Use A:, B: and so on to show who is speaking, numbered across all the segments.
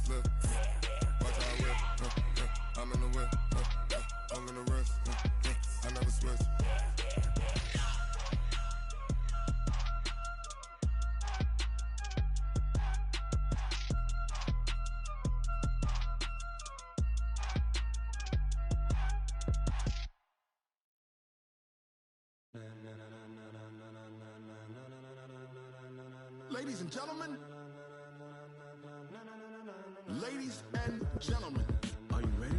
A: Look, watch how I whip. I'm in the whip. I'm in the wrist. I never switch.
B: Ladies and gentlemen, are you ready?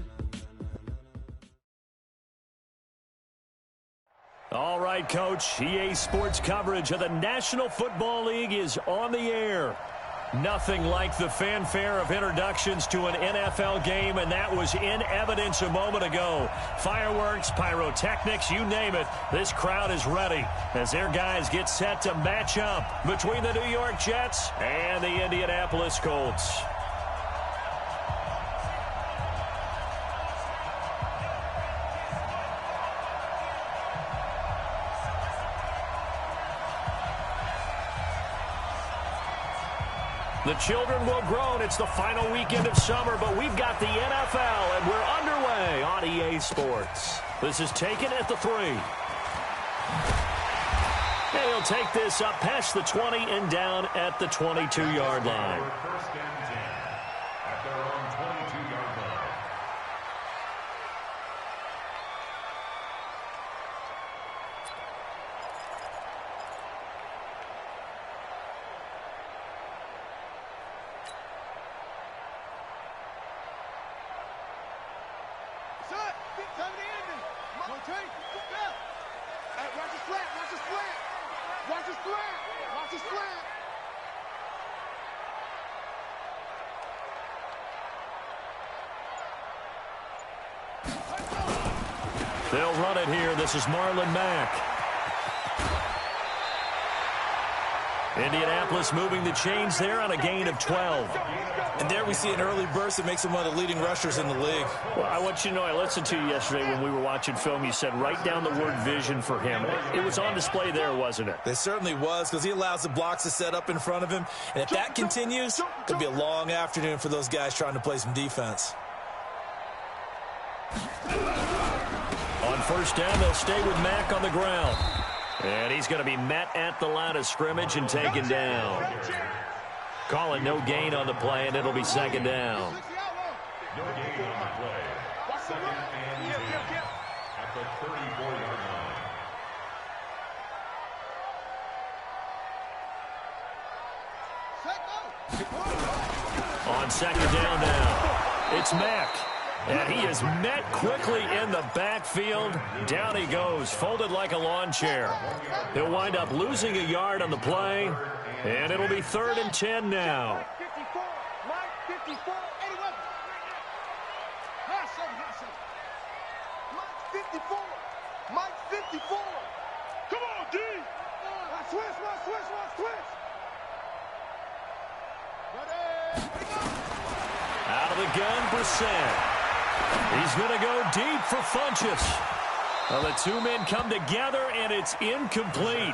C: All right, Coach, EA Sports coverage of the National Football League is on the air. Nothing like the fanfare of introductions to an NFL game, and that was in evidence a moment ago. Fireworks, pyrotechnics, you name it, this crowd is ready as their guys get set to match up between the New York Jets and the Indianapolis Colts. The children will groan. It's the final weekend of summer, but we've got the NFL, and we're underway on EA Sports. This is taken at the 3. And he'll take this up past the 20 and down at the 22-yard line.
D: First and 10 at their own 22-yard line.
C: They'll run it here. This is Marlon Mack. Indianapolis moving the chains there on a gain of 12.
E: And there we see an early burst that makes him one of the leading rushers in the league.
C: Well, I want you to know, I listened to you yesterday when we were watching film. You said write down the word vision for him. It was on display there, wasn't it?
E: It certainly was, because he allows the blocks to set up in front of him. And if that continues, it'll be a long afternoon for those guys trying to play some defense.
C: On first down, they'll stay with Mack on the ground. And he's going to be met at the line of scrimmage and taken down. Calling no gain on the play, and it'll be second down.
D: No gain on the play. Second and 10 at the 34-yard line.
C: On second down now, it's Mack. And he is met quickly in the backfield. Down he goes, folded like a lawn chair. He'll wind up losing a yard on the play, and it'll be 3rd and 10 now.
F: Mike 54. Come on, D. Switch.
C: Out of the gun, Brissett. He's going to go deep for Funchess. Well, the two men come together, and it's incomplete.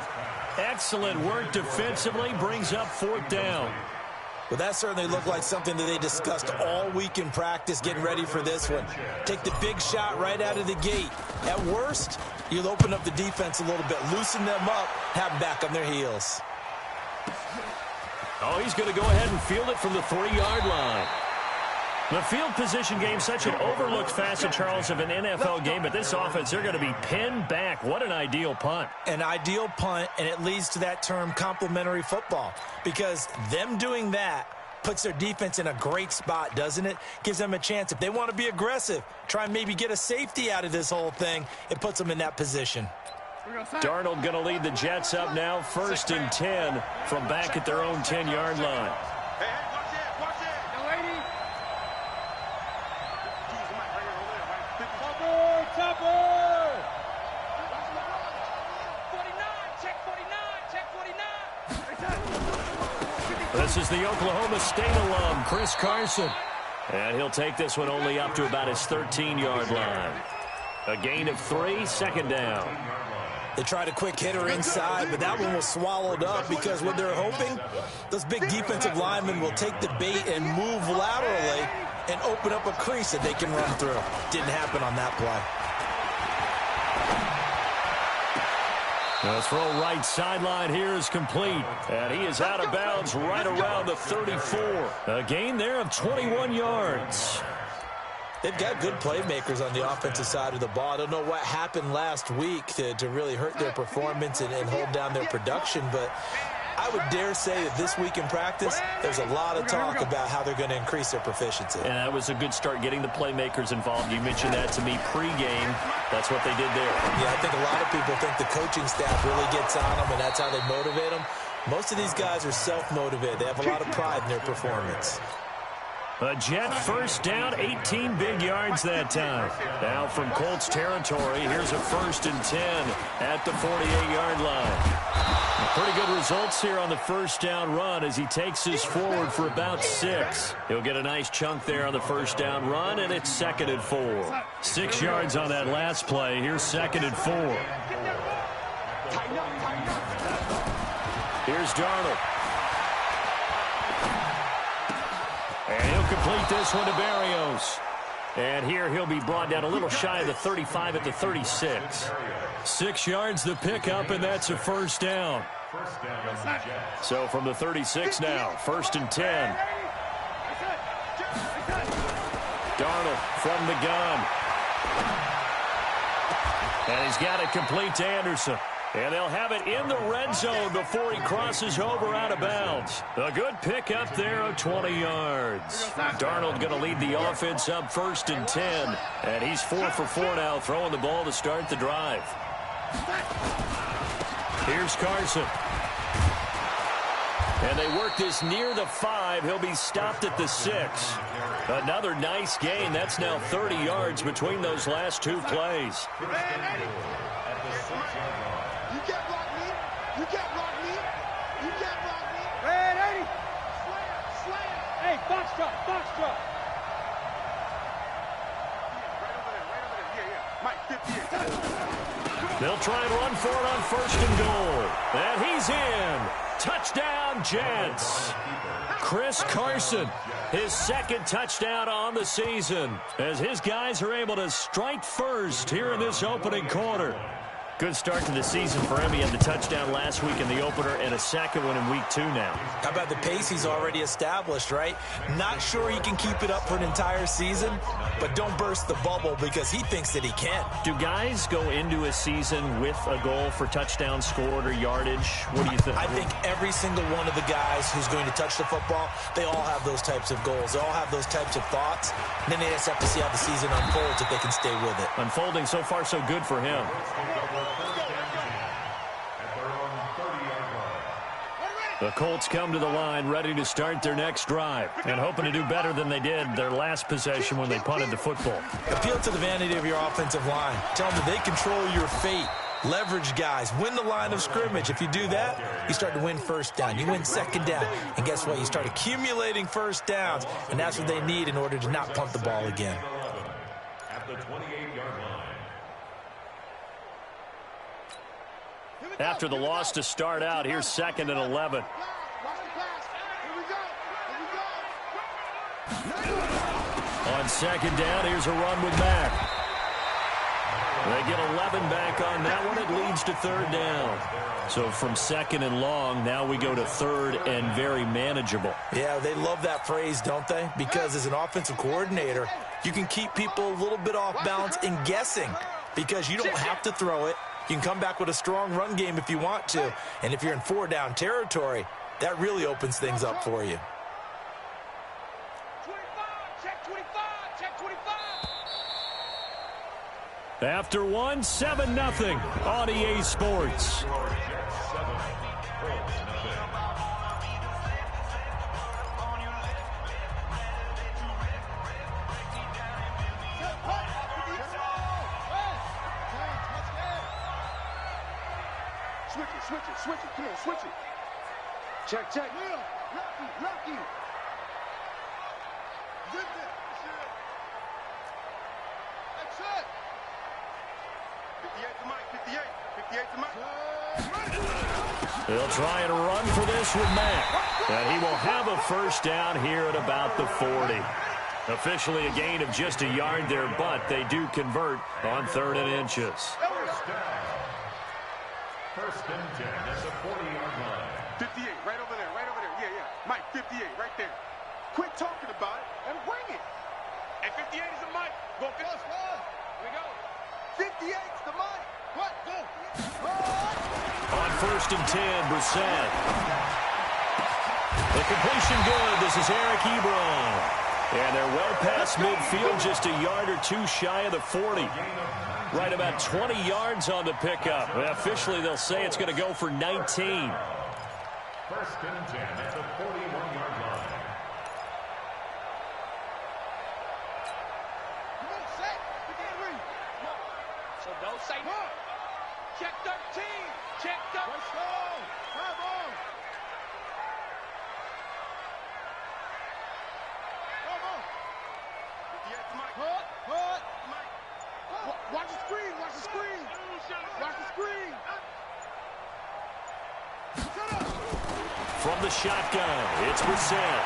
C: Excellent work defensively, brings up 4th down.
E: Well, that certainly looked like something that they discussed all week in practice, getting ready for this one. Take the big shot right out of the gate. At worst, you'll open up the defense a little bit, loosen them up, have them back on their heels.
C: Oh, he's going to go ahead and field it from the 3-yard line. The field position game, such an overlooked facet, Charles, of an NFL game, but this offense, they're going to be pinned back. What an ideal punt.
E: An ideal punt, and it leads to that term complementary football, because them doing that puts their defense in a great spot, doesn't it? Gives them a chance. If they want to be aggressive, try and maybe get a safety out of this whole thing, it puts them in that position.
C: Darnold going to lead the Jets up now, 1st and 10 from back at their own 10-yard line. This is the Oklahoma State alum, Chris Carson. And he'll take this one only up to about his 13-yard line. A gain of 3, second down.
E: They tried a quick hitter inside, but that one was swallowed up because what they're hoping, those big defensive linemen will take the bait and move laterally and open up a crease that they can run through. Didn't happen on that play.
C: The throw right sideline here is complete, and he is out of bounds right around the 34. A gain there of 21 yards.
E: They've got good playmakers on the offensive side of the ball. I don't know what happened last week to really hurt their performance and hold down their production, but I would dare say that this week in practice, there's a lot of talk about how they're going to increase their proficiency.
C: And that was a good start, getting the playmakers involved. You mentioned that to me pregame. That's what they did there.
E: Yeah, I think a lot of people think the coaching staff really gets on them, and that's how they motivate them. Most of these guys are self-motivated. They have a lot of pride in their performance.
C: A Jet first down, 18 big yards that time. Now from Colts territory, here's a 1st and 10 at the 48-yard line. Pretty good results here on the first down run as he takes us forward for about 6. He'll get a nice chunk there on the first down run, and it's 2nd and 4. 6 yards on that last play. Here's 2nd and 4. Here's Darnold. And he'll complete this one to Berrios. And here he'll be brought down a little shy of the 35 at the 36. 6 yards the pickup, and that's a first down. So from the 36 now, 1st and 10. Darnold from the gun. And he's got it complete to Anderson. And they'll have it in the red zone before he crosses over out of bounds. A good pickup there of 20 yards. Darnold going to lead the offense up 1st and 10. And he's 4 for 4 now, throwing the ball to start the drive. Here's Carson. And they work this near the 5. He'll be stopped at the 6. Another nice gain. That's now 30 yards between those last 2 plays.
F: Hey, box truck, box truck.
C: They'll try and run for it on 1st and goal. And he's in. Touchdown, Jets. Chris Carson, his 2nd touchdown on the season, as his guys are able to strike first here in this opening quarter. Good start to the season for him. He had the touchdown last week in the opener and a 2nd one in week 2 now.
E: How about the pace he's already established, right? Not sure he can keep it up for an entire season, but don't burst the bubble because he thinks that he can.
C: Do guys go into a season with a goal for touchdowns scored or yardage? What do you think?
E: I think every single one of the guys who's going to touch the football, they all have those types of goals. They all have those types of thoughts. And then they just have to see how the season unfolds if they can stay with it.
C: Unfolding so far so good for him. The Colts come to the line ready to start their next drive and hoping to do better than they did their last possession when they punted the football.
E: Appeal to the vanity of your offensive line. Tell them that they control your fate. Leverage guys. Win the line of scrimmage. If you do that, you start to win 1st down. You win 2nd down. And guess what? You start accumulating 1st downs. And that's what they need in order to not punt the ball again.
D: At the 28-yard line.
C: After the loss to start out, here's 2nd and 11. On 2nd down, here's a run with Mack. They get 11 back on that one. It leads to 3rd down. So from 2nd and long, now we go to 3rd and very manageable.
E: Yeah, they love that phrase, don't they? Because as an offensive coordinator, you can keep people a little bit off balance and guessing because you don't have to throw it. You can come back with a strong run game if you want to. And if you're in 4-down territory, that really opens things up for you.
F: 25, check 25, check 25.
C: After 1, 7-0 on EA Sports.
F: Switch it, come on, switch it. Check. Yeah, lucky. Zip it. That's it.
C: They'll try and run for this with Mack. And he will have a first down here at about the 40. Officially a gain of just a yard there, but they do convert on 3rd and inches.
D: First and 10 at the 40-yard line.
F: 58, right over there, right over there. Yeah, yeah. Mike, 58, right there. Quit talking about it and bring it. And 58 is the Mike. Go, Here we go. 58's the Mike. What? Go.
C: On 1st and 10, Brissett. The completion good. This is Eric Ebron. And they're well past midfield, just a yard or two shy of the 40. Right about 20 yards on the pickup. Officially, they'll say it's going to go for 19.
D: First and 10 at the 41-yard line.
F: So don't say no. Check 13. Check 13. Let's go. Come on. Come on. Hut. Watch the screen. Watch the screen. Watch the screen.
C: From the shotgun, it's Brissett.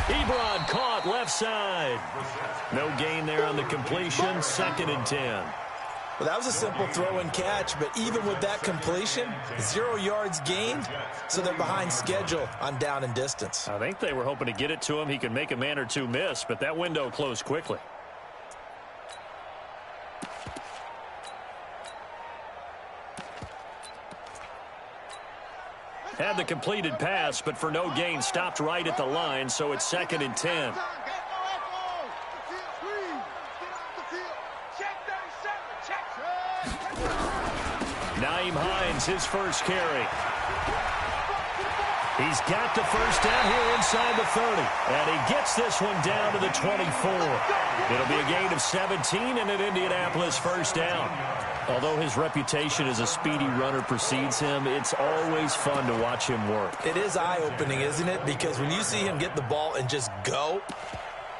C: Ebron caught left side. No gain there on the completion. 2nd and 10.
E: Well, that was a simple throw and catch, but even with that completion, 0 yards gained, so they're behind schedule on down and distance.
C: I think they were hoping to get it to him. He could make a man or two miss, but that window closed quickly. Had the completed pass, but for no gain, stopped right at the line, so it's 2nd and 10. Naeem Hines, his first carry. He's got the first down here inside the 30. And he gets this one down to the 24. It'll be a gain of 17 and an Indianapolis first down. Although his reputation as a speedy runner precedes him, it's always fun to watch him work.
E: It is eye-opening, isn't it? Because when you see him get the ball and just go,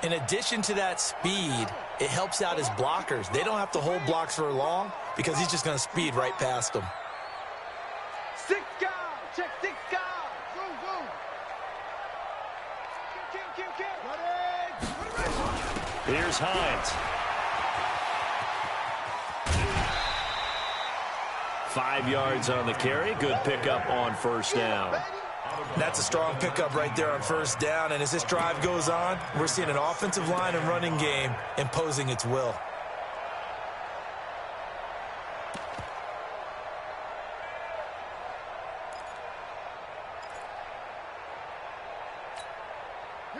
E: in addition to that speed, it helps out his blockers. They don't have to hold blocks for long because he's just going to speed right past them.
F: 6 guys. Check 6 guys. Go. Ready.
C: Here's Hines. 5 yards on the carry. Good pickup on first down.
E: That's a strong pickup right there on first down. And as this drive goes on, we're seeing an offensive line and running game imposing its will.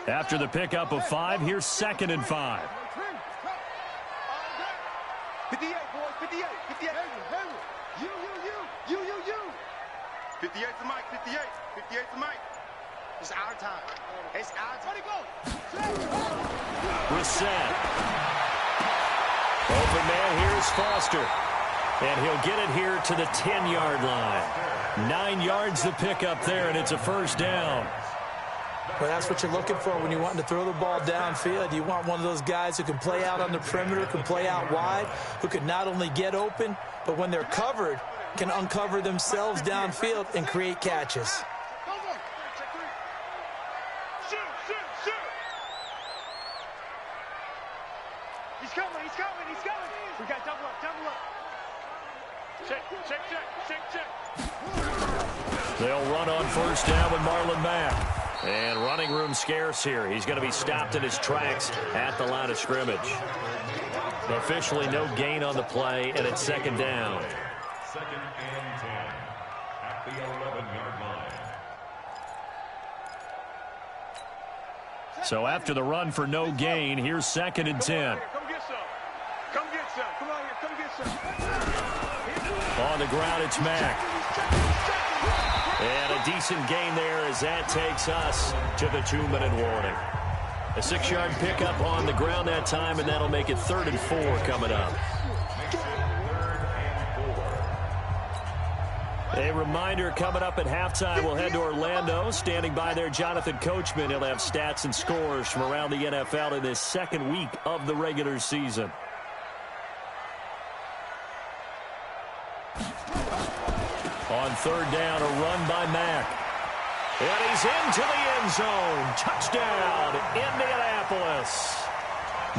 C: After the pickup of 5, here's 2nd and 5.
F: 58, boys, 58, 58. You. 58's the Mike, 58. 58's the Mike. It's our time. It's our time. Let it go.
C: Brissett. Open man, here's Foster. And he'll get it here to the 10-yard line. 9 yards to pick up there, and it's a first down.
E: Well, that's what you're looking for when you're wanting to throw the ball downfield. You want one of those guys who can play out on the perimeter, can play out wide, who can not only get open, but when they're covered, can uncover themselves downfield and create catches.
F: Shoot. He's coming. We got double up. Check.
C: They'll run on first down with Marlon Mack. And running room scarce here. He's going to be stopped in his tracks at the line of scrimmage. Officially no gain on the play, and it's 2nd down.
D: 2nd and 10 at the 11-yard line.
C: So after the run for no gain, here's 2nd and 10.
F: Come get some. Come on here. Come get some.
C: On the ground, it's Mack. And a decent gain there as that takes us to the 2-minute warning. A 6-yard pickup on the ground that time, and that'll make it 3rd and 4 coming up. A reminder, coming up at halftime, we'll head to Orlando. Standing by there, Jonathan Coachman. He'll have stats and scores from around the NFL in this 2nd week of the regular season. On third down, a run by Mack. And he's into the end zone. Touchdown, Indianapolis.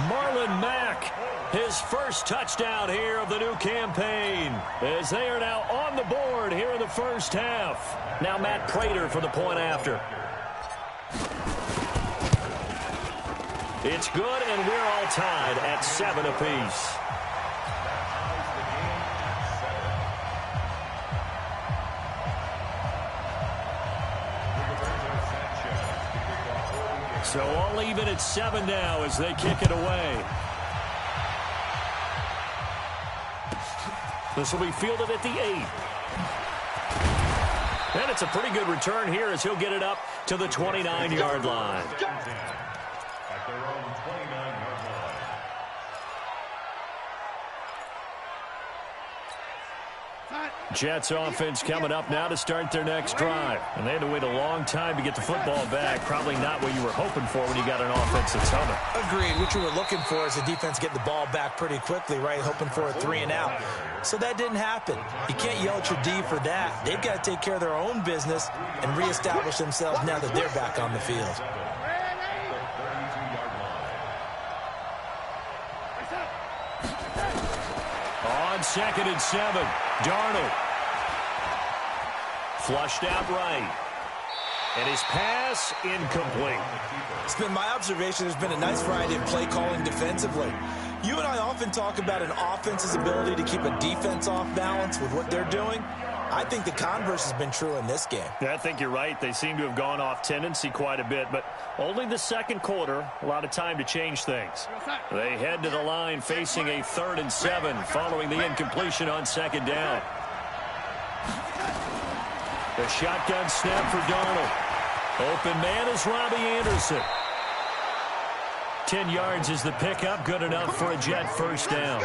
C: Marlon Mack, his first touchdown here of the new campaign, as they are now on the board here in the first half. Now Matt Prater for the point after. It's good, and we're all tied at 7 apiece. So all even at 7 now as they kick it away. This will be fielded at the 8. And it's a pretty good return here as he'll get it up to the 29-yard line.
D: At their own 29-yard line.
C: Jets offense coming up now to start their next drive. And they had to wait a long time to get the football back. Probably not what you were hoping for when you got an offense that's humming.
E: Agreed. What you were looking for is the defense get the ball back pretty quickly, right? Hoping for a 3 and out. So that didn't happen. You can't yell at your D for that. They've got to take care of their own business and reestablish themselves now that they're back on the field.
C: On 2nd and 7, Darnold. Flushed out right. And his pass incomplete.
E: It's been my observation there's been a nice variety of play calling defensively. You and I often talk about an offense's ability to keep a defense off balance with what they're doing. I think the converse has been true in this game.
C: Yeah, I think you're right. They seem to have gone off tendency quite a bit, but only the second quarter, a lot of time to change things. They head to the line facing a 3rd and 7 following the incompletion on 2nd down. The shotgun snap for Darnold. Open man is Robbie Anderson. 10 yards is the pickup, good enough for a Jet first down.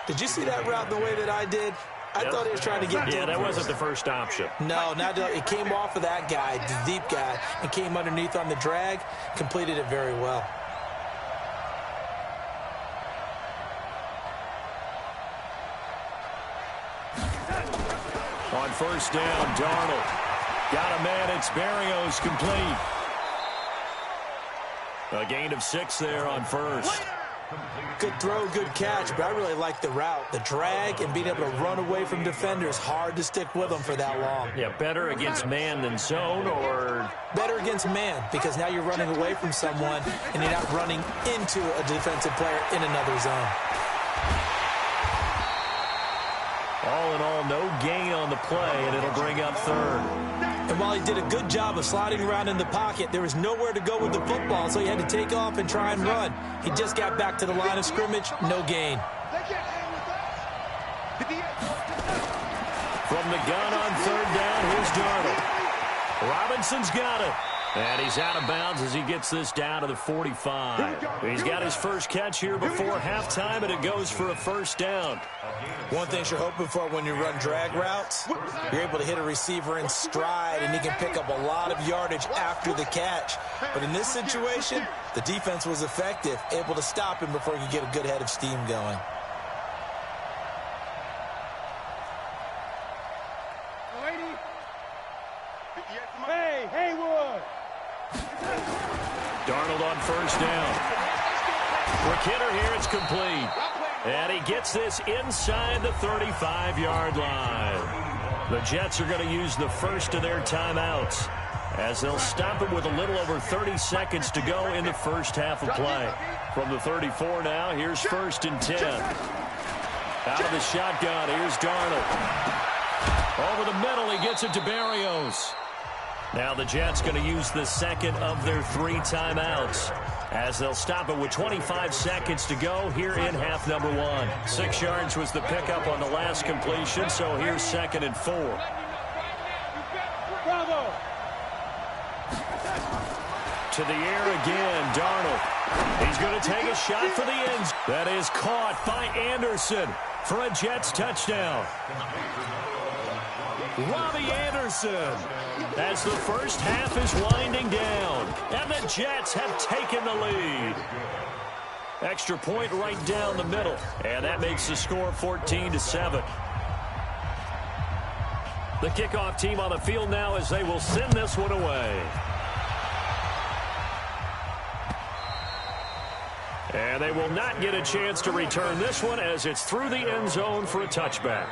E: Did you see that route the way that I did? I thought he was trying to get deep.
C: Yeah, that wasn't the first option.
E: No, it came off of that guy, the deep guy, and came underneath on the drag, completed it very well.
C: On first down, Darnold. Got a man, it's Berrios complete. A gain of 6 there on first.
E: Good throw, good catch, but I really like the route. The drag and being able to run away from defenders, hard to stick with them for that long.
C: Yeah, better against man than zone, or?
E: Better against man, because now you're running away from someone and you're not running into a defensive player in another zone.
C: All in all, no gain on the play, and it'll bring up 3rd.
E: And while he did a good job of sliding around in the pocket, there was nowhere to go with the football, so he had to take off and try and run. He just got back to the line of scrimmage, no gain.
C: From the gun on 3rd down, here's Darnold. Robinson's got it. And he's out of bounds as he gets this down to the 45. He's got his first catch here before halftime, and it goes for a first down.
E: One thing you're hoping for when you run drag routes, you're able to hit a receiver in stride, and he can pick up a lot of yardage after the catch. But in this situation, the defense was effective, able to stop him before he could get a good head of steam going.
F: Hey, Haywood!
C: Darnold on first down. For Kidder here, it's complete. And he gets this inside the 35-yard line. The Jets are going to use the first of their timeouts as they'll stop it with a little over 30 seconds to go in the first half of play. From the 34 now, here's 1st and 10. Out of the shotgun, here's Darnold. Over the middle, he gets it to Berrios. Now the Jets going to use the second of their 3 timeouts as they'll stop it with 25 seconds to go here in half number 1. 6 yards was the pickup on the last completion, so here's 2nd and 4.
F: Bravo!
C: To the air again, Darnold. He's going to take a shot for the ends. That is caught by Anderson for a Jets touchdown. Robbie Anderson, as the first half is winding down, and the Jets have taken the lead. Extra point right down the middle, and that makes the score 14-7. The kickoff team on the field now as they will send this one away. And they will not get a chance to return this one as it's through the end zone for a touchback.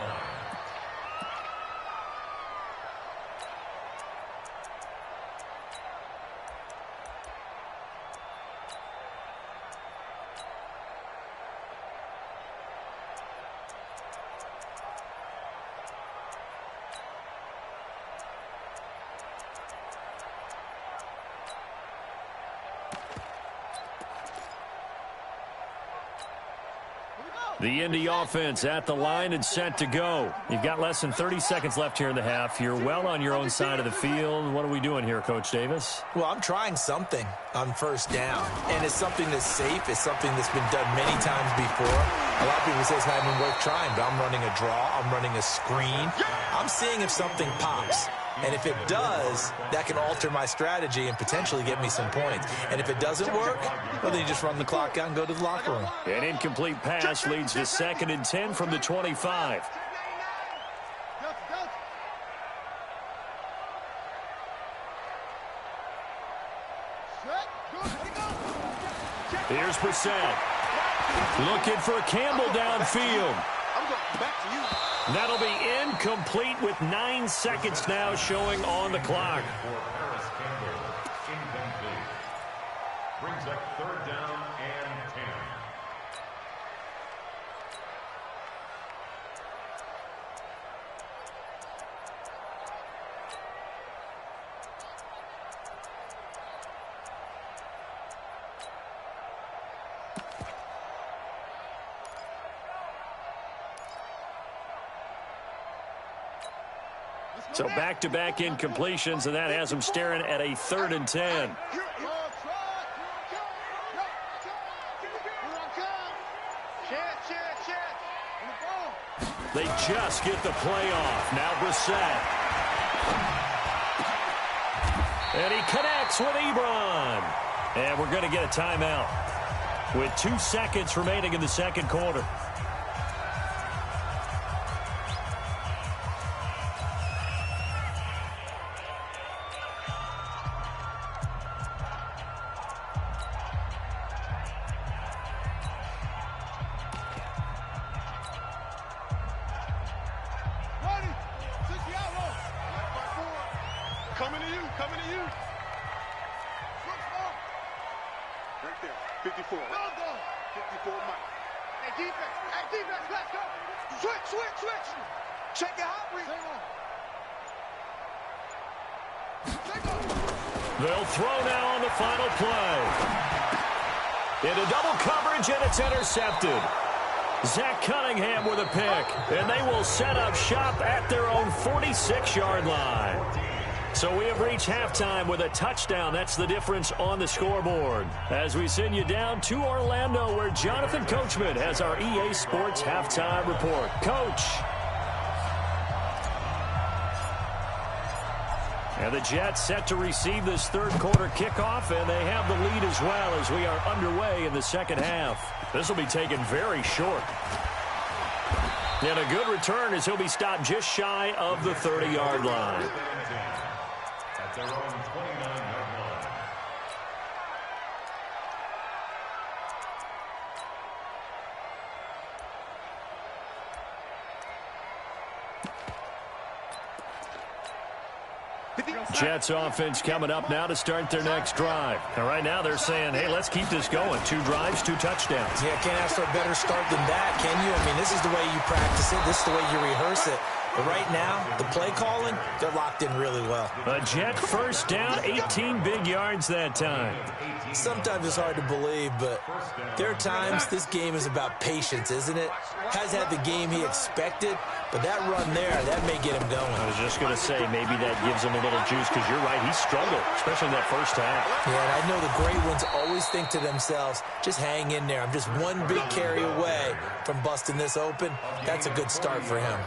C: The Indy offense at the line and set to go. You've got less than 30 seconds left here in the half. You're well on your own side of the field. What are we doing here, Coach Davis?
E: Well, I'm trying something on first down, and it's something that's safe. It's something that's been done many times before. A lot of people say it's not even worth trying, but I'm running a draw. I'm running a screen. I'm seeing if something pops. And if it does, that can alter my strategy and potentially get me some points. And if it doesn't work, well, then you just run the clock out and go to the locker room.
C: An incomplete pass leads to 2nd and 10 from the 25. Here's Brissett. Looking for Campbell downfield.
F: I'm going back to you.
C: That'll be incomplete with 9 seconds now showing on the clock.
D: Brings up 3rd down and 10.
C: So back-to-back incompletions, and that has them staring at a 3rd and 10. They just get the play off. Now Brissett. And he connects with Ebron. And we're going to get a timeout with 2 seconds remaining in the second quarter.
F: Coming to you. Right there. 54. 54 Mike. Hey, defense, let's go. Switch. Check your hot read.
C: They'll throw now on the final play. Into double coverage, and it's intercepted. Zach Cunningham with a pick, and they will set up shop at their own 46-yard line. So we have reached halftime with a touchdown. That's the difference on the scoreboard. As we send you down to Orlando, where Jonathan Coachman has our EA Sports halftime report. Coach. And the Jets set to receive this third quarter kickoff, and they have the lead as well as we are underway in the second half. This will be taken very short. And a good return as he'll be stopped just shy of the 30-yard line.
D: At their own 29-yard line.
C: Jets offense coming up now to start their next drive. And right now they're saying, hey, let's keep this going. 2 drives, 2 touchdowns.
E: Yeah, can't ask for a better start than that, can you? I mean, this is the way you practice it. This is the way you rehearse it. But right now, the play calling, they're locked in really well.
C: A Jet first down, 18 big yards that time.
E: Sometimes it's hard to believe, but there are times this game is about patience, isn't it? Has had the game he expected, but that run there, that may get him going.
C: I was just going to say, maybe that gives him a little juice, because you're right, he struggled, especially in that first half.
E: Yeah, and I know the great ones always think to themselves, just hang in there. I'm just one big carry away from busting this open. That's a good start for him.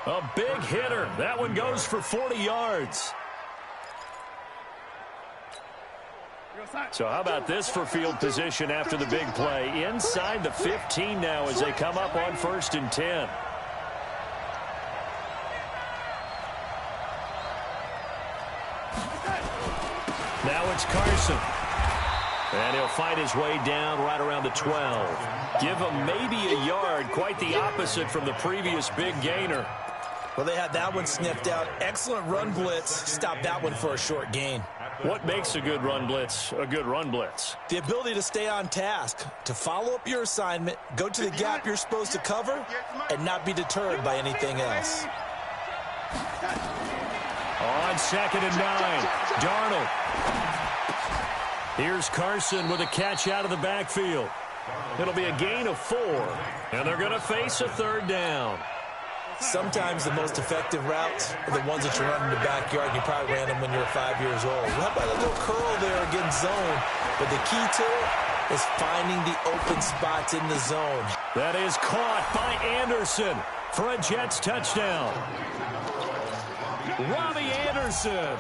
C: A big hitter. That one goes for 40 yards. So how about this for field position after the big play? Inside the 15 now as they come up on 1st and 10. Now it's Carson. And he'll fight his way down right around the 12. Give him maybe a yard, quite the opposite from the previous big gainer.
E: Well, they had that one sniffed out. Excellent run blitz. Stopped that one for a short gain.
C: What makes a good run blitz a good run blitz?
E: The ability to stay on task, to follow up your assignment, go to the gap you're supposed to cover, and not be deterred by anything else.
C: On 2nd and 9, Darnold. Here's Carson with a catch out of the backfield. It'll be a gain of 4, and they're going to face a 3rd down.
E: Sometimes the most effective routes are the ones that you run in the backyard. You probably ran them when you were 5 years old. How about a little curl there against zone? But the key to it is finding the open spots in the zone.
C: That is caught by Anderson for a Jets touchdown. Robbie Anderson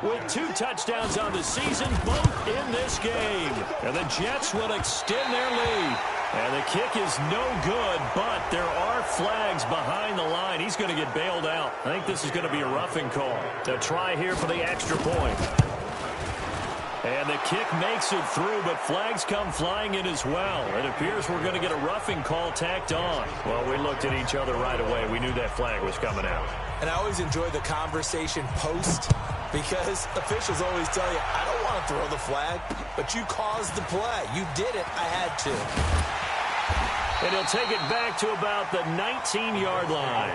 C: with 2 touchdowns on the season, both in this game. And the Jets will extend their lead. And the kick is no good, but there are flags behind the line. He's going to get bailed out. I think this is going to be a roughing call. To try here for the extra point. And the kick makes it through, but flags come flying in as well. It appears we're going to get a roughing call tacked on. Well, we looked at each other right away. We knew that flag was coming out.
E: And I always enjoy the conversation post because officials always tell you, I don't want to throw the flag, but you caused the play. You did it. I had to.
C: And he'll take it back to about the 19-yard line.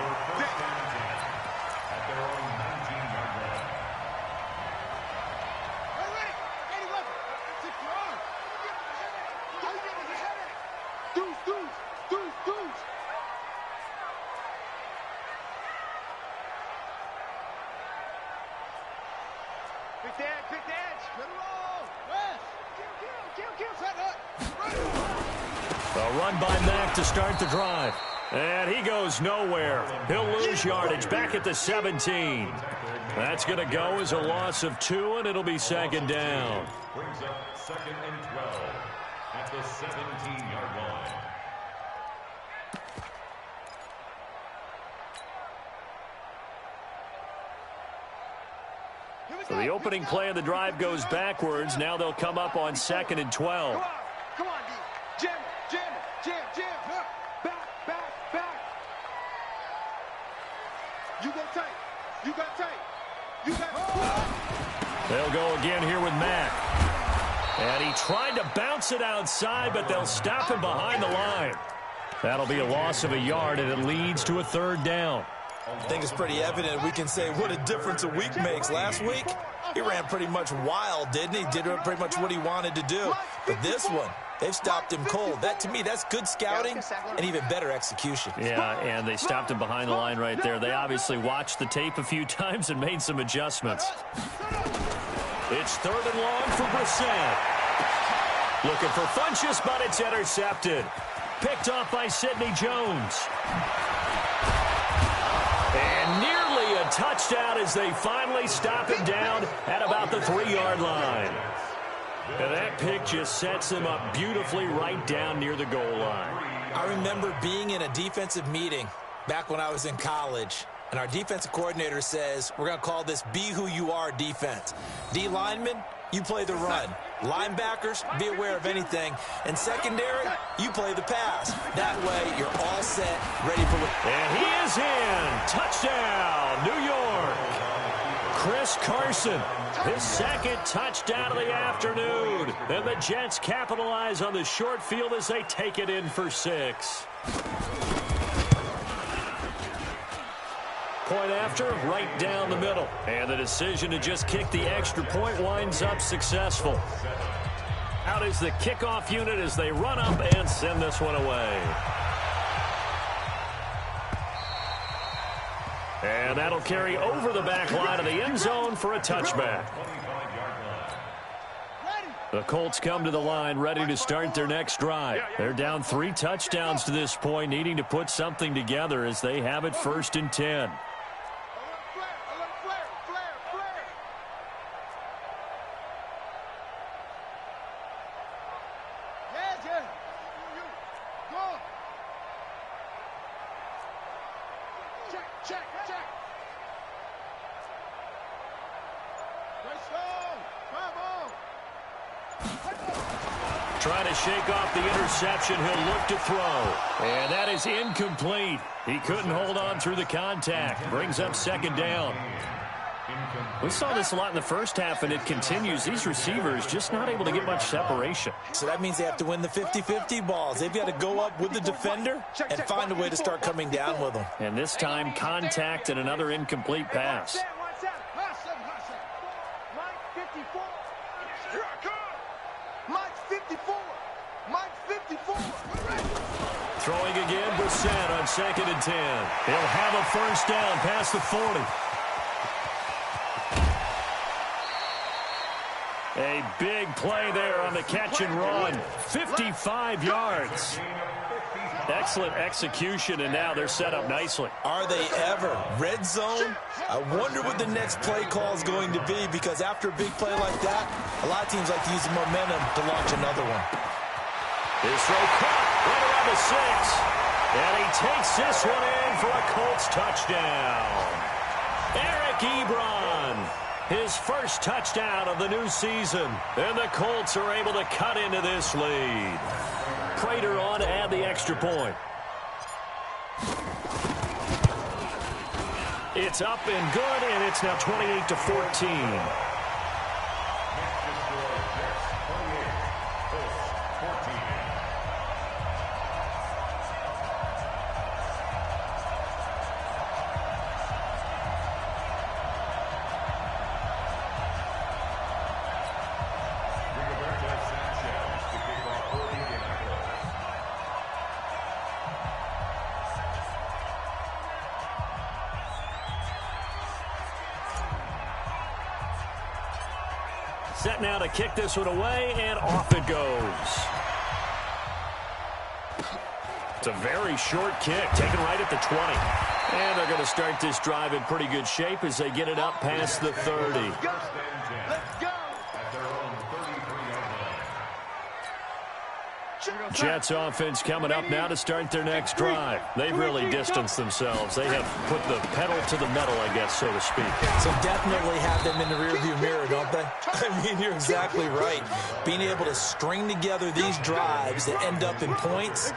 C: A run by Mack to start the drive. And he goes nowhere. He'll lose yardage back at the 17. That's going to go as a loss of 2, and it'll be 2nd down.
D: Brings up 2nd and 12 at the 17-yard line.
C: So the opening play of the drive goes backwards. Now they'll come up on 2nd and 12.
F: Come on, D. Jam it, jam it, jam. Back. You go tight. You got tight.
C: They'll go again here with Mack. And he tried to bounce it outside, but they'll stop him behind the line. That'll be a loss of a yard, and it leads to a 3rd down.
E: I think it's pretty evident. We can say what a difference a week makes. Last week, he ran pretty much wild, didn't he? Did pretty much what he wanted to do. But this one, they've stopped him cold. That, to me, that's good scouting and even better execution.
C: Yeah, and they stopped him behind the line right there. They obviously watched the tape a few times and made some adjustments. It's 3rd and long for Brissett. Looking for Funchess, but it's intercepted. Picked off by Sidney Jones. And nearly a touchdown as they finally stop him down at about the 3-yard line. And that pick just sets him up beautifully right down near the goal line.
E: I remember being in a defensive meeting back when I was in college, and our defensive coordinator says, we're going to call this Be Who You Are defense. D linemen, you play the run. Linebackers, be aware of anything. And secondary, you play the pass. That way, you're all set, ready for it.
C: And he is in. Touchdown, New York. Chris Carson, his 2nd touchdown of the afternoon. And the Jets capitalize on the short field as they take it in for 6. Point after, right down the middle. And the decision to just kick the extra point winds up successful. Out is the kickoff unit as they run up and send this one away. And that'll carry over the back line of the end zone for a touchback. The Colts come to the line ready to start their next drive. They're down 3 touchdowns to this point, needing to put something together as they have it 1st and 10. Trying to shake off the interception. He'll look to throw. And that is incomplete. He couldn't hold on through the contact. Brings up second down. We saw this a lot in the first half, and it continues. These receivers just not able to get much separation.
E: So that means they have to win the 50-50 balls. They've got to go up with the defender and find a way to start coming down with them.
C: And this time, contact and another incomplete pass. Throwing again, Brissett on 2nd and 10. He'll have a first down past the 40. A big play there on the catch and run. 55 yards. Excellent execution, and now they're set up nicely.
E: Are they ever? Red zone? I wonder what the next play call is going to be, because after a big play like that, a lot of teams like to use the momentum to launch another one.
C: His throw caught right around the 6. And he takes this one in for a Colts touchdown. Eric Ebron, his first touchdown of the new season. And the Colts are able to cut into this lead. Prater on to add the extra point. It's up and good, and it's now 28-14. Set now to kick this one away, and off it goes. It's a very short kick, taken right at the 20. And they're going to start this drive in pretty good shape as they get it up past the 30.
F: Let's go.
C: Jets offense coming up now to start their next drive. They've really distanced themselves. They have put the pedal to the metal, I guess, so to speak.
E: So definitely have them in the rearview mirror, don't they? I mean, you're exactly right. Being able to string together these drives that end up in points,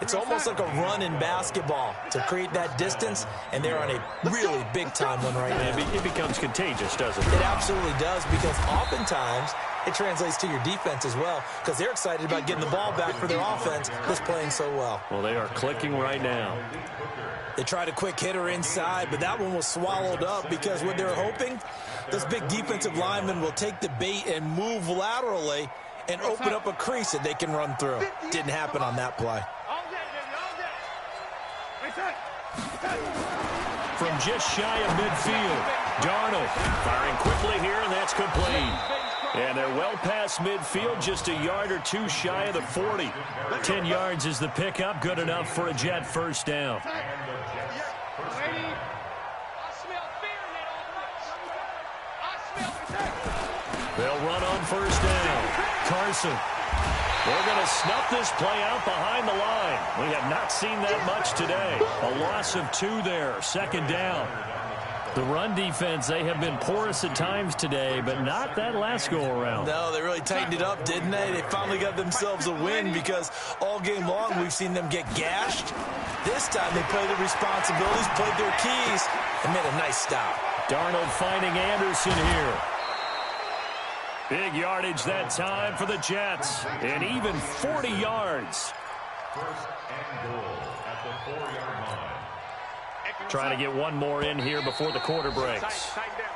E: it's almost like a run in basketball to create that distance, and they're on a really big-time one right now.
C: It becomes contagious, doesn't it?
E: It absolutely does, because oftentimes it translates to your defense as well, because they're excited about getting the ball back for their offense that's playing so well.
C: Well, they are clicking right now.
E: They tried a quick hitter inside, but that one was swallowed up, because what they're hoping, those big defensive linemen will take the bait and move laterally and open up a crease that they can run through. Didn't happen on that play.
C: From just shy of midfield, Darnold firing quickly here, and that's complete. And they're well past midfield, just a yard or two shy of the 40. 10 yards is the pickup, good enough for a Jet first down. They'll run on first down. Carson. They're going to snuff this play out behind the line. We have not seen that much today. A loss of 2 there, second down. The run defense, they have been porous at times today, but not that last go-around.
E: No, they really tightened it up, didn't they? They finally got themselves a win, because all game long we've seen them get gashed. This time they played their responsibilities, played their keys, and made a nice stop.
C: Darnold finding Anderson here. Big yardage that time for the Jets, and even 40 yards.
D: First and goal at the 4-yard line.
C: Trying to get one more in here before the quarter breaks.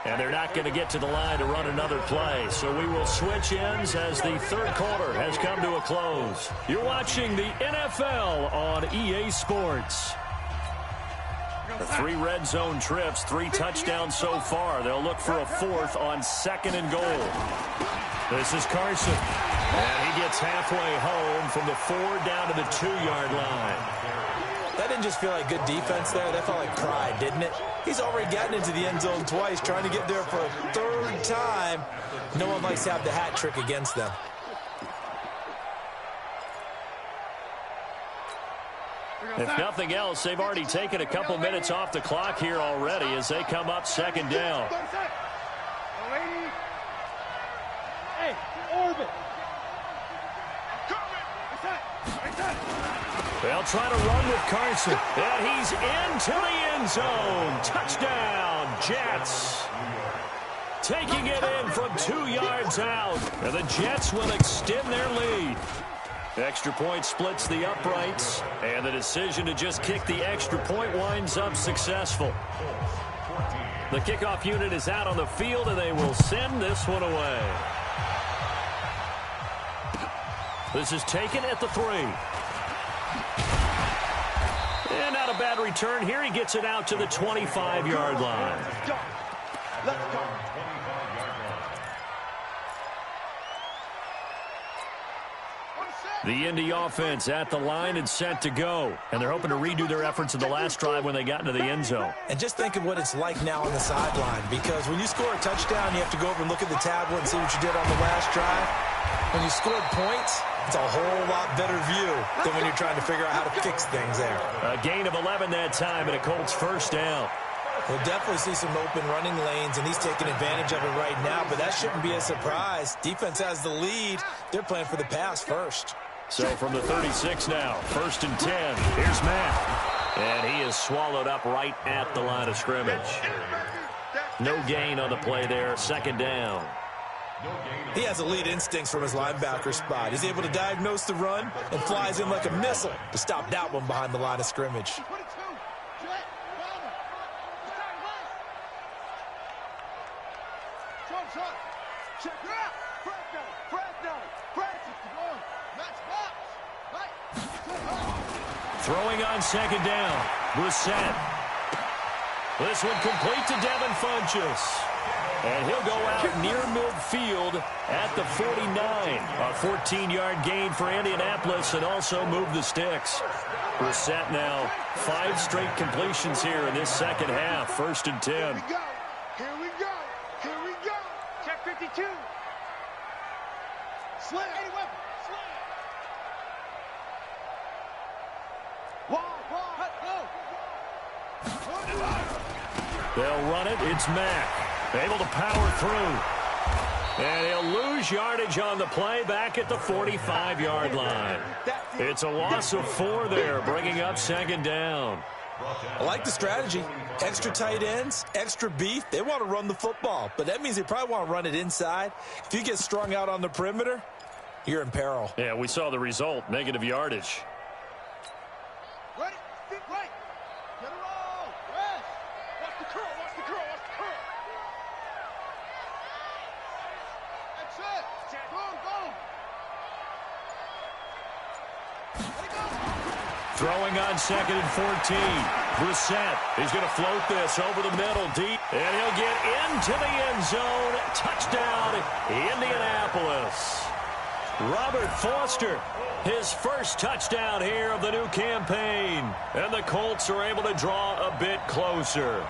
C: And they're not going to get to the line to run another play. So we will switch ends as the third quarter has come to a close. You're watching the NFL on EA Sports. The 3 red zone trips, 3 touchdowns so far. They'll look for a 4th on 2nd and goal. This is Carson. And he gets halfway home from the 4 down to the 2-yard line.
E: That didn't just feel like good defense there. That felt like pride, didn't it? He's already gotten into the end zone twice, trying to get there for a 3rd time. No one likes to have the hat trick against them.
C: If nothing else, they've already taken a couple minutes off the clock here already as they come up 2nd down.
F: Hey, orbit.
C: They'll try to run with Carson. And he's into the end zone. Touchdown, Jets. Taking it in from 2 yards out. And the Jets will extend their lead. Extra point splits the uprights. And the decision to just kick the extra point winds up successful. The kickoff unit is out on the field, and they will send this one away. This is taken at the 3. And not a bad return here. He gets it out to the 25-yard line.
F: Let's go. Let's go.
C: The Indy offense at the line and set to go. And they're hoping to redo their efforts in the last drive when they got into the end zone.
E: And just think of what it's like now on the sideline, because when you score a touchdown, you have to go over and look at the tablet and see what you did on the last drive. When you scored points, it's a whole lot better view than when you're trying to figure out how to fix things there.
C: A gain of 11 that time, and a Colts first down.
E: We'll definitely see some open running lanes, and he's taking advantage of it right now, but that shouldn't be a surprise. Defense has the lead. They're playing for the pass first.
C: So from the 36 now, 1st and 10. Here's Matt. And he is swallowed up right at the line of scrimmage. No gain on the play there, 2nd down.
E: He has elite instincts from his linebacker spot. He's able to diagnose the run and flies in like a missile to stop that one behind the line of scrimmage.
F: Check it out.
C: Throwing on 2nd down. Brissett. This one complete to Devin Funchess. And he'll go out near midfield at the 49. A 14-yard gain for Indianapolis and also move the sticks. Brissett now 5 straight completions here in this second half. 1st and 10.
F: Here we go. Here we go. Here we go. Check 52. Slam. Any weapon. Slam.
C: They'll run it. It's Mack. Able to power through. And he'll lose yardage on the play back at the 45-yard line. It's a loss of 4 there, bringing up 2nd down.
E: I like the strategy. Extra tight ends, extra beef. They want to run the football, but that means they probably want to run it inside. If you get strung out on the perimeter, you're in peril.
C: Yeah, we saw the result, negative yardage.
F: Ready? Think right. Get it all. Yes. Watch the curl. Watch the curl. Watch the curl. That's it. Boom, boom. Let it go.
C: Throwing on 2nd and 14. Brissett. He's going to float this over the middle deep. And he'll get into the end zone. Touchdown, Indianapolis. Robert Foster, his first touchdown here of the new campaign. And the Colts are able to draw a bit closer.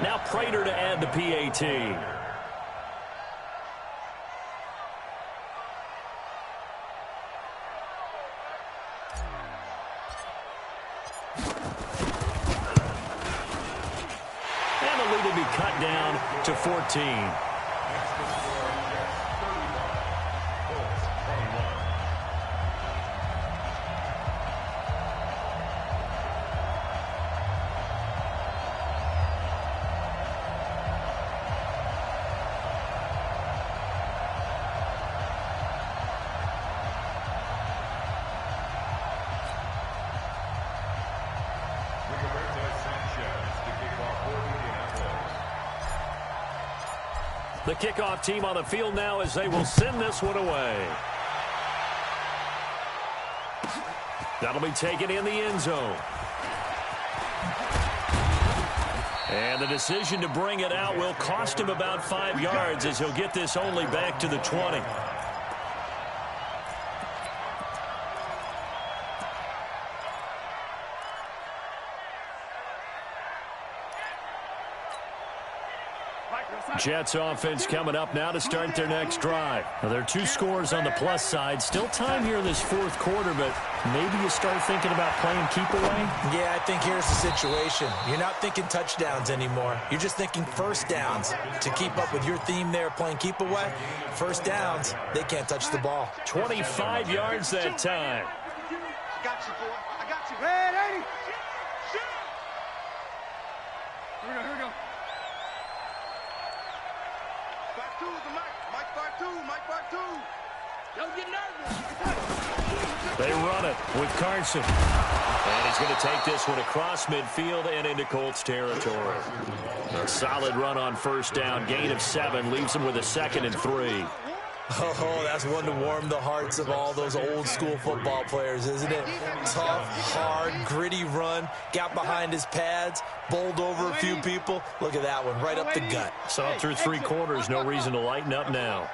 C: Now Prater to add the PAT. Cut down to 14. The kickoff team on the field now as they will send this one away. That'll be taken in the end zone. And the decision to bring it out will cost him about 5 yards as he'll get this only back to the 20. Jets offense coming up now to start their next drive. Now, there are 2 scores on the plus side. Still time here in this 4th quarter, but maybe you start thinking about playing keep away?
E: Yeah, I think here's the situation. You're not thinking touchdowns anymore. You're just thinking first downs. To keep up with your theme there, playing keep away, first downs, they can't touch the ball.
C: 25 yards that time.
F: I got you, boy. I got you. Red 80. Here we go. 5-2 is the mic. Mike 5-2. Mike 5-2. Don't get nervous.
C: They run it with Carson. And he's going to take this one across midfield and into Colts territory. A solid run on first down. Gain of 7 leaves him with a 2nd and 3.
E: Oh, that's one to warm the hearts of all those old school football players, isn't it? Tough, hard, gritty run. Got behind his pads, bowled over a few people. Look at that one, right up the gut.
C: Saw through 3 quarters. No reason to lighten up now.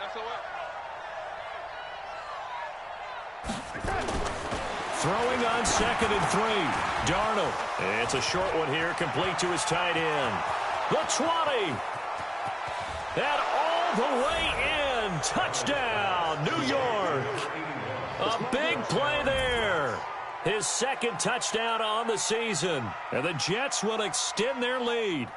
C: Throwing on 2nd and 3. Darnold. It's a short one here, complete to his tight end. The 20. And all the way in. Touchdown, New York. A big play there. His 2nd touchdown on the season. And the Jets will extend their lead.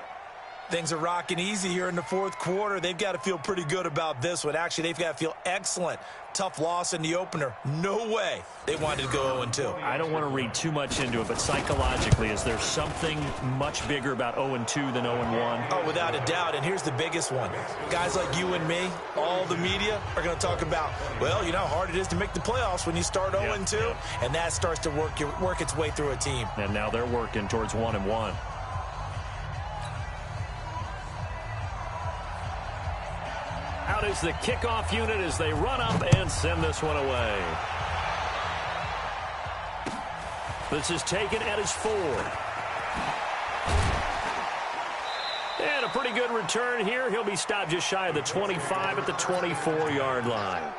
E: Things are rocking easy here in the 4th quarter. They've got to feel pretty good about this one. Actually, they've got to feel excellent. Tough loss in the opener. No way they wanted to go 0-2.
C: I don't want to read too much into it, but psychologically, is there something much bigger about 0-2 than 0-1?
E: Oh, without a doubt. And here's the biggest one. Guys like you and me, all the media, are going to talk about, well, you know how hard it is to make the playoffs when you start 0-2. And that starts to work its way through a team.
C: And now they're working towards 1-1. Out is the kickoff unit as they run up and send this one away. This is taken at his 4. And a pretty good return here. He'll be stopped just shy of the 25 at the 24-yard line.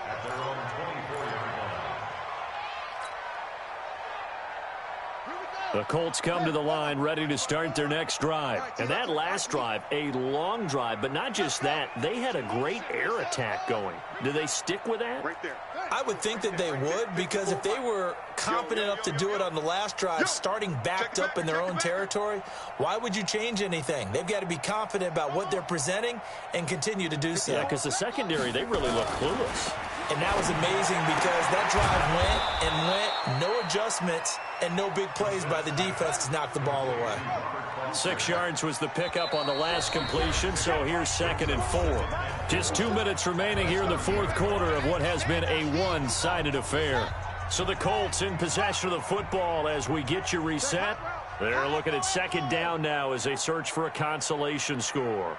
C: The Colts come to the line ready to start their next drive. And that last drive, a long drive, but not just that. They had a great air attack going. Do they stick with that?
F: Right there.
E: I would think that they would, because if they were confident enough to do it on the last drive, starting backed up in their own territory, why would you change anything? They've got to be confident about what they're presenting and continue to do so.
C: Yeah, because the secondary, they really look clueless.
E: And that was amazing because that drive went, no adjustments, and no big plays by the defense to knock the ball away.
C: 6 yards was the pickup on the last completion, so here's 2nd and 4. Just 2 minutes remaining here in the 4th quarter of what has been a one-sided affair. So the Colts in possession of the football as we get you reset. They're looking at 2nd down now as they search for a consolation score.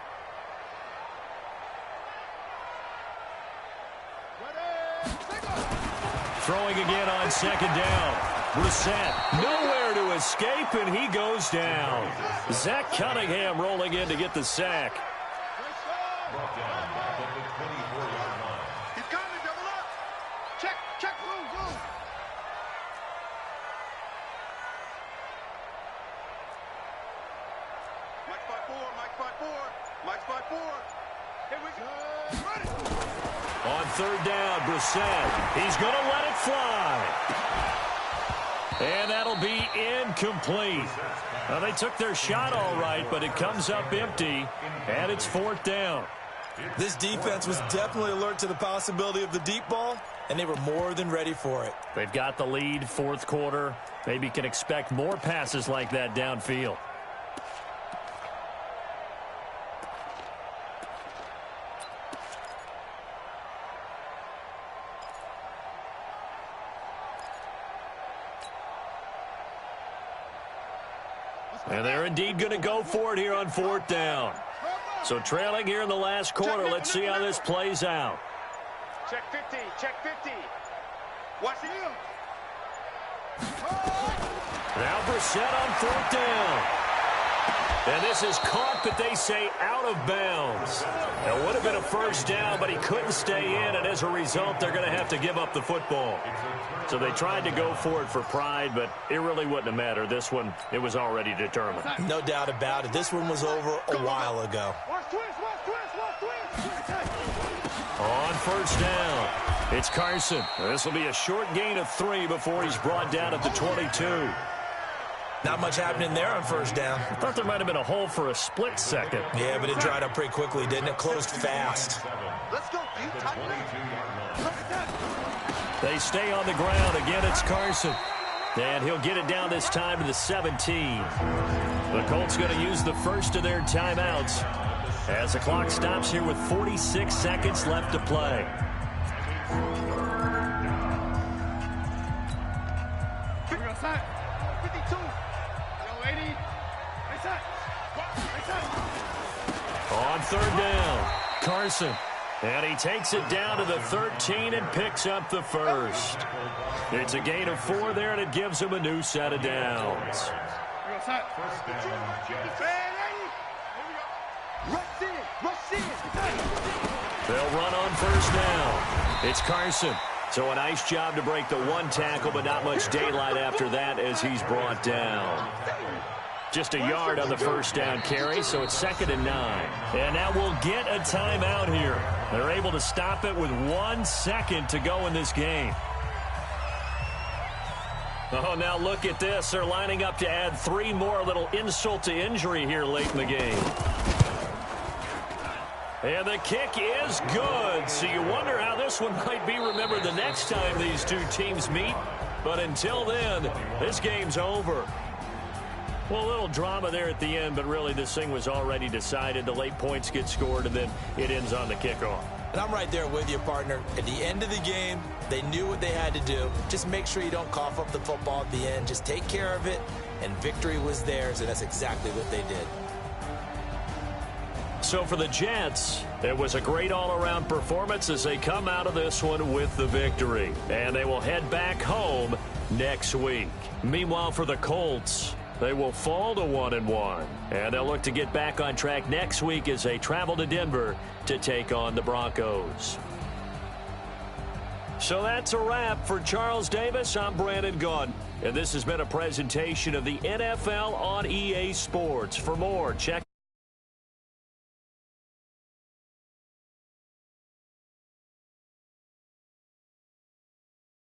C: Throwing again on 2nd down. Brissett nowhere to escape, and he goes down. Zach Cunningham rolling in to get the sack.
F: He's coming, double up. Check, move. Mike's 5-4. Here we go. Ready.
C: On 3rd down, Brissett. He's going to let it fly. And that'll be incomplete. Well, they took their shot all right, but it comes up empty, and it's 4th down.
E: This defense was definitely alert to the possibility of the deep ball, and they were more than ready for it.
C: They've got the lead, 4th quarter. Maybe can expect more passes like that downfield. And they're indeed going to go for it here on 4th down. So trailing here in the last quarter. Let's see how this plays out.
F: Check 50. Watch him.
C: Now Brissett on 4th down. And this is caught, but they say out of bounds. It would have been a 1st down, but he couldn't stay in, and as a result, they're going to have to give up the football. So they tried to go for it for pride, but it really wouldn't have mattered. This one, it was already determined.
E: No doubt about it. This one was over a while ago.
F: Watch twist.
C: first down. It's Carson. This will be a short gain of 3 before he's brought down at the 22.
E: Not much happening there on first down.
C: I thought there might have been a hole for a split second.
E: Yeah, but it dried up pretty quickly, didn't it? Closed fast.
F: Let's go, dude. Tighten up.
C: They stay on the ground. Again, it's Carson. And he'll get it down this time to the 17. The Colts going to use the first of their timeouts as the clock stops here with 46 seconds left to play. On third down, Carson. And he takes it down to the 13 and picks up the first. It's a gain of 4 there, and it gives him a new set of downs. They'll run on first down. It's Carson. So a nice job to break the 1 tackle, but not much daylight after that as he's brought down. Just a yard on the first down carry, so it's 2nd and 9. And now we'll get a timeout here. They're able to stop it with 1 second to go in this game. Oh, now look at this. They're lining up to add 3 more, a little insult to injury here late in the game. And the kick is good. So you wonder how this one might be remembered the next time these two teams meet. But until then, this game's over. Well, a little drama there at the end, but really this thing was already decided. The late points get scored, and then it ends on the kickoff.
E: And I'm right there with you, partner. At the end of the game, they knew what they had to do. Just make sure you don't cough up the football at the end. Just take care of it, and victory was theirs, and that's exactly what they did.
C: So for the Jets, it was a great all-around performance as they come out of this one with the victory. And they will head back home next week. Meanwhile, for the Colts, they will fall to 1-1, and they'll look to get back on track next week as they travel to Denver to take on the Broncos. So that's a wrap for Charles Davis. I'm Brandon Gaudin, and this has been a presentation of the NFL on EA Sports. For more, check